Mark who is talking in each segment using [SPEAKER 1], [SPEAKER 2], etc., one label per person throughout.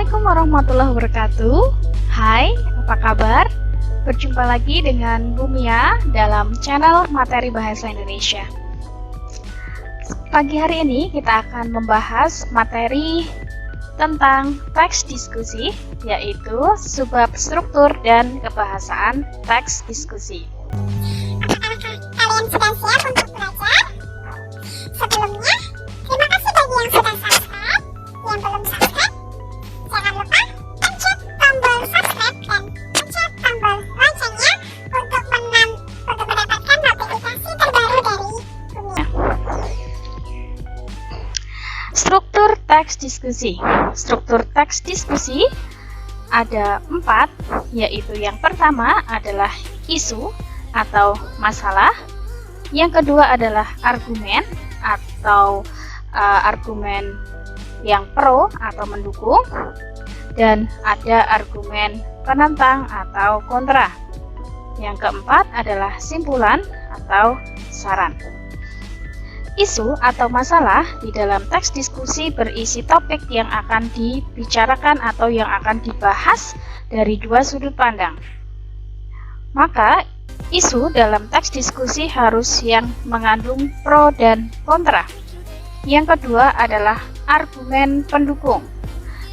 [SPEAKER 1] Assalamualaikum warahmatullahi wabarakatuh. Hai, apa kabar? Berjumpa lagi dengan Bumia dalam channel Materi Bahasa Indonesia. Pagi hari ini kita akan membahas materi tentang teks diskusi, yaitu subbab struktur dan kebahasaan teks diskusi.
[SPEAKER 2] Apakah kalian sudah siap untuk belajar? Sebelumnya, terima kasih bagi yang sudah subscribe. Yang belum subscribe, jangan lupa pencet tombol subscribe dan pencet tombol loncengnya untuk mendapatkan notifikasi terbaru dari Bumia.
[SPEAKER 1] Struktur teks diskusi. Struktur teks diskusi ada 4, yaitu yang pertama adalah isu atau masalah, yang kedua adalah argumen atau argumen yang pro atau mendukung, dan ada argumen penentang atau kontra. Yang keempat adalah simpulan atau saran. Isu atau masalah di dalam teks diskusi berisi topik yang akan dibicarakan atau yang akan dibahas dari dua sudut pandang. Maka isu dalam teks diskusi harus yang mengandung pro dan kontra. Yang kedua adalah argumen pendukung.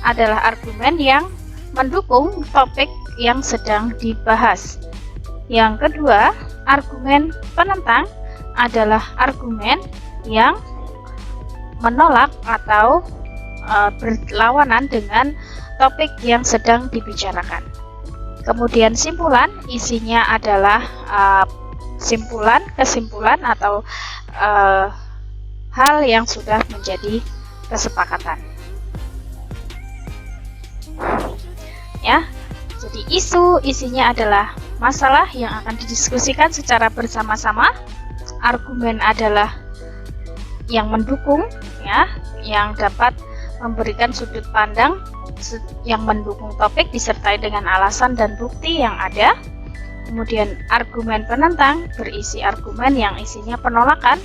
[SPEAKER 1] Adalah argumen yang mendukung topik yang sedang dibahas. Yang kedua, argumen penentang adalah argumen yang menolak atau berlawanan dengan topik yang sedang dibicarakan. Kemudian simpulan, isinya adalah kesimpulan atau hal yang sudah menjadi kesepakatan. Ya, jadi isu isinya adalah masalah yang akan didiskusikan secara bersama-sama. Argumen adalah yang mendukung, ya, yang dapat memberikan sudut pandang yang mendukung topik disertai dengan alasan dan bukti yang ada. Kemudian argumen penentang berisi argumen yang isinya penolakan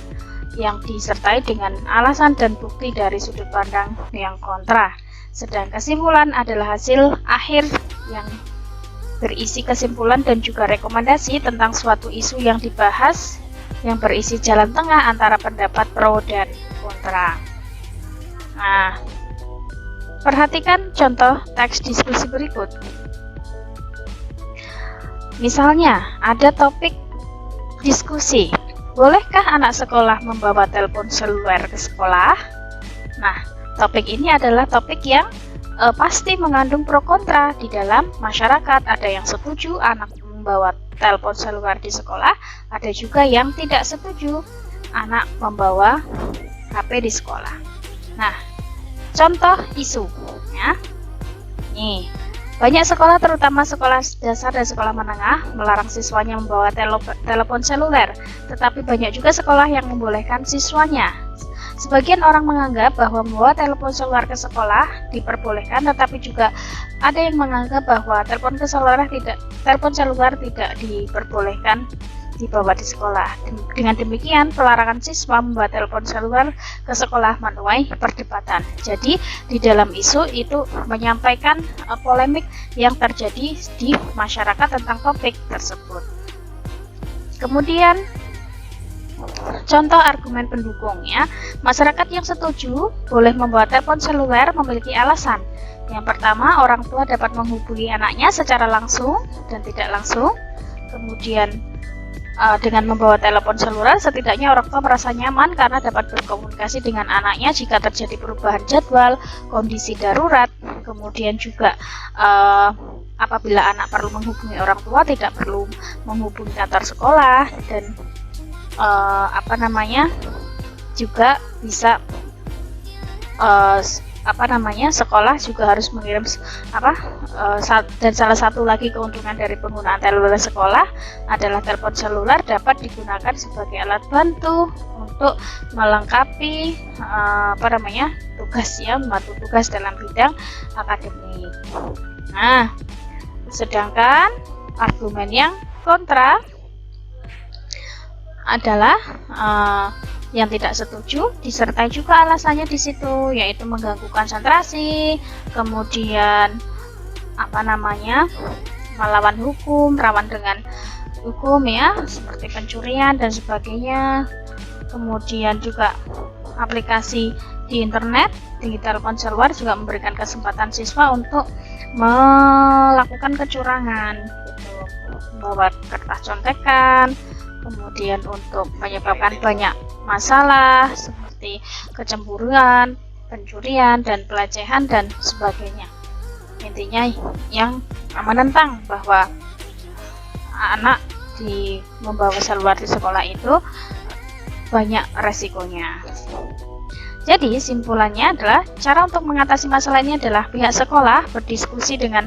[SPEAKER 1] yang disertai dengan alasan dan bukti dari sudut pandang yang kontra. Sedang kesimpulan adalah hasil akhir yang berisi kesimpulan dan juga rekomendasi tentang suatu isu yang dibahas, yang berisi jalan tengah antara pendapat pro dan kontra. Nah, perhatikan contoh teks diskusi berikut. Misalnya, ada topik diskusi, bolehkah anak sekolah membawa telepon seluler ke sekolah? Nah, topik ini adalah topik yang pasti mengandung pro kontra di dalam masyarakat. Ada yang setuju anak membawa telepon seluler di sekolah, ada juga yang tidak setuju anak membawa HP di sekolah. Nah, contoh isu, ya. Nih, banyak sekolah, terutama sekolah dasar dan sekolah menengah, melarang siswanya membawa telepon seluler, tetapi banyak juga sekolah yang membolehkan siswanya. Sebagian orang menganggap bahwa membawa telepon seluler ke sekolah diperbolehkan, tetapi juga ada yang menganggap bahwa telepon seluler tidak diperbolehkan dibawa di sekolah. Dengan demikian, pelarangan siswa membawa telepon seluler ke sekolah menuai perdebatan. Jadi, di dalam isu itu menyampaikan polemik yang terjadi di masyarakat tentang topik tersebut. Kemudian, contoh argumen pendukung, ya. Masyarakat yang setuju boleh membawa telepon seluler memiliki alasan. Yang pertama, orang tua dapat menghubungi anaknya secara langsung dan tidak langsung. Kemudian, dengan membawa telepon seluler, setidaknya orang tua merasa nyaman karena dapat berkomunikasi dengan anaknya jika terjadi perubahan jadwal, kondisi darurat. Kemudian juga apabila anak perlu menghubungi orang tua, tidak perlu menghubungi kantor sekolah, dan juga bisa sekolah juga harus mengirim dan salah satu lagi keuntungan dari penggunaan telepon sekolah adalah telepon seluler dapat digunakan sebagai alat bantu untuk melengkapi membantu tugas dalam bidang akademik. Nah, sedangkan argumen yang kontra adalah yang tidak setuju disertai juga alasannya di situ, yaitu mengganggu konsentrasi, kemudian melawan hukum, rawan dengan hukum ya, seperti pencurian dan sebagainya. Kemudian juga aplikasi di internet, digital counselor juga memberikan kesempatan siswa untuk melakukan kecurangan, gitu, membawa kertas contekan, kemudian untuk menyebabkan banyak masalah seperti kecemburuan, pencurian, dan pelecehan dan sebagainya. Intinya yang menentang bahwa anak membawa seluar di sekolah itu banyak resikonya. Jadi simpulannya adalah cara untuk mengatasi masalah ini adalah pihak sekolah berdiskusi dengan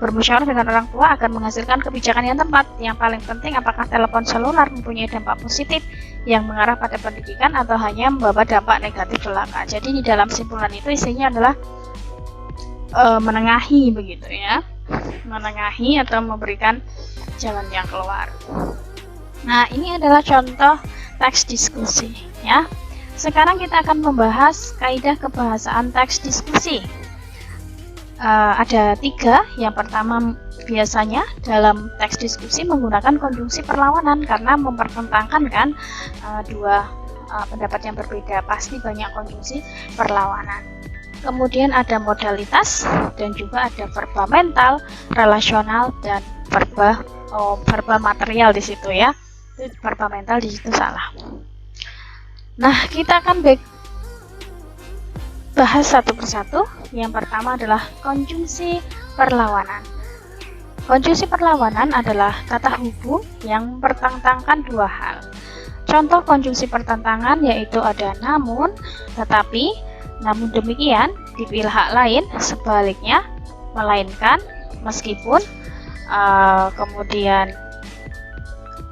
[SPEAKER 1] bermusyawarah dengan orang tua agar menghasilkan kebijakan yang tepat. Yang paling penting, apakah telepon seluler mempunyai dampak positif yang mengarah pada pendidikan atau hanya membawa dampak negatif belaka. Jadi di dalam simpulan itu isinya adalah menengahi begitu ya, menengahi atau memberikan jalan yang keluar. Nah, ini adalah contoh teks diskusi ya. Sekarang kita akan membahas kaidah kebahasaan teks diskusi. Ada 3. Yang pertama, biasanya dalam teks diskusi menggunakan konjungsi perlawanan karena mempertentangkan kan dua pendapat yang berbeda, pasti banyak konjungsi perlawanan. Kemudian ada modalitas dan juga ada verba mental, relasional, dan verba material di situ ya. Itu verba mental di situ salah. Nah, kita akan bahas satu persatu. Yang pertama adalah konjungsi perlawanan. Konjungsi perlawanan adalah kata hubung yang mempertentangkan dua hal. Contoh konjungsi pertentangan yaitu ada namun, tetapi, namun demikian, di pihak lain, sebaliknya, melainkan, meskipun, kemudian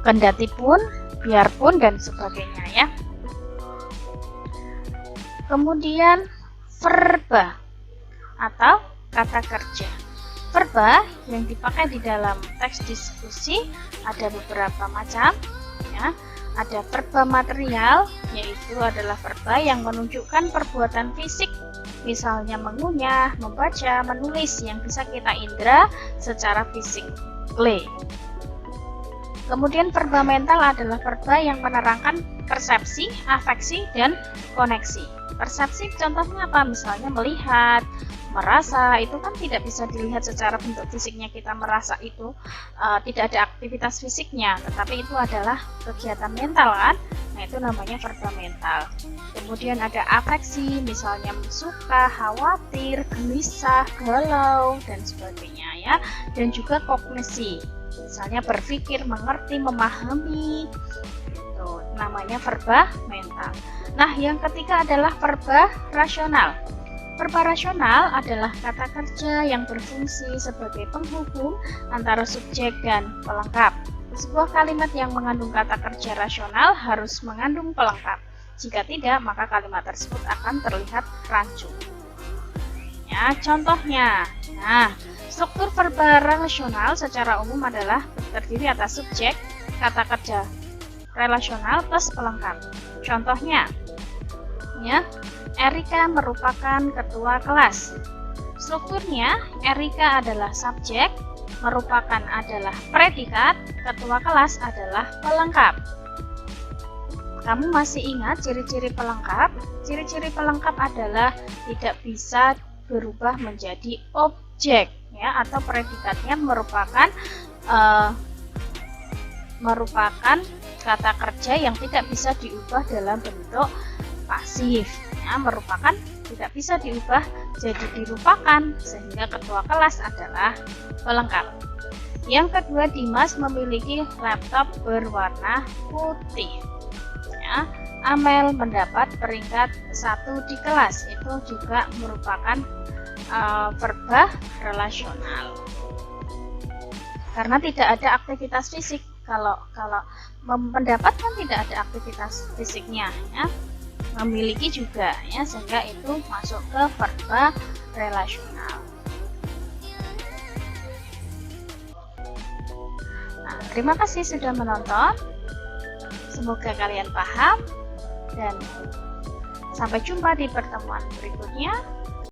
[SPEAKER 1] kendati pun, biarpun, dan sebagainya ya. Kemudian verba atau kata kerja. Verba yang dipakai di dalam teks diskusi ada beberapa macam ya. Ada verba material, yaitu adalah verba yang menunjukkan perbuatan fisik, misalnya mengunyah, membaca, menulis yang bisa kita indra secara fisik. Kemudian verba mental adalah verba yang menerangkan persepsi, afeksi, dan koneksi. Persepsi contohnya apa? Misalnya melihat, merasa, itu kan tidak bisa dilihat secara bentuk fisiknya, kita merasa itu tidak ada aktivitas fisiknya, tetapi itu adalah kegiatan mental kan. Nah, itu namanya verba mental. Kemudian ada afeksi, misalnya suka, khawatir, gelisah, galau, dan sebagainya ya. Dan juga kognisi, misalnya berpikir, mengerti, memahami, itu namanya verba mental. Nah, yang ketiga adalah verba rasional. Verba rasional adalah kata kerja yang berfungsi sebagai penghubung antara subjek dan pelengkap. Sebuah kalimat yang mengandung kata kerja rasional harus mengandung pelengkap. Jika tidak, maka kalimat tersebut akan terlihat rancu. Ya, contohnya. Nah, struktur verba rasional secara umum adalah terdiri atas subjek, kata kerja relasional plus pelengkap. Contohnya, ya, Erika merupakan ketua kelas. Strukturnya, Erika adalah subjek, merupakan adalah predikat, ketua kelas adalah pelengkap. Kamu masih ingat ciri-ciri pelengkap? Ciri-ciri pelengkap adalah tidak bisa berubah menjadi objek, ya, atau predikatnya merupakan kata kerja yang tidak bisa diubah dalam bentuk pasif. Ya, merupakan tidak bisa diubah jadi dirupakan, sehingga ketua kelas adalah pelengkap. Yang kedua, Dimas memiliki laptop berwarna putih. Ya, Amel mendapat peringkat 1 di kelas. Itu juga merupakan verba relasional. Karena tidak ada aktivitas fisik. Kalau mendapatkan tidak ada aktivitas fisiknya, ya. Memiliki juga, ya, sehingga itu masuk ke verba relasional. Nah, terima kasih sudah menonton. Semoga kalian paham. Dan sampai jumpa di pertemuan berikutnya.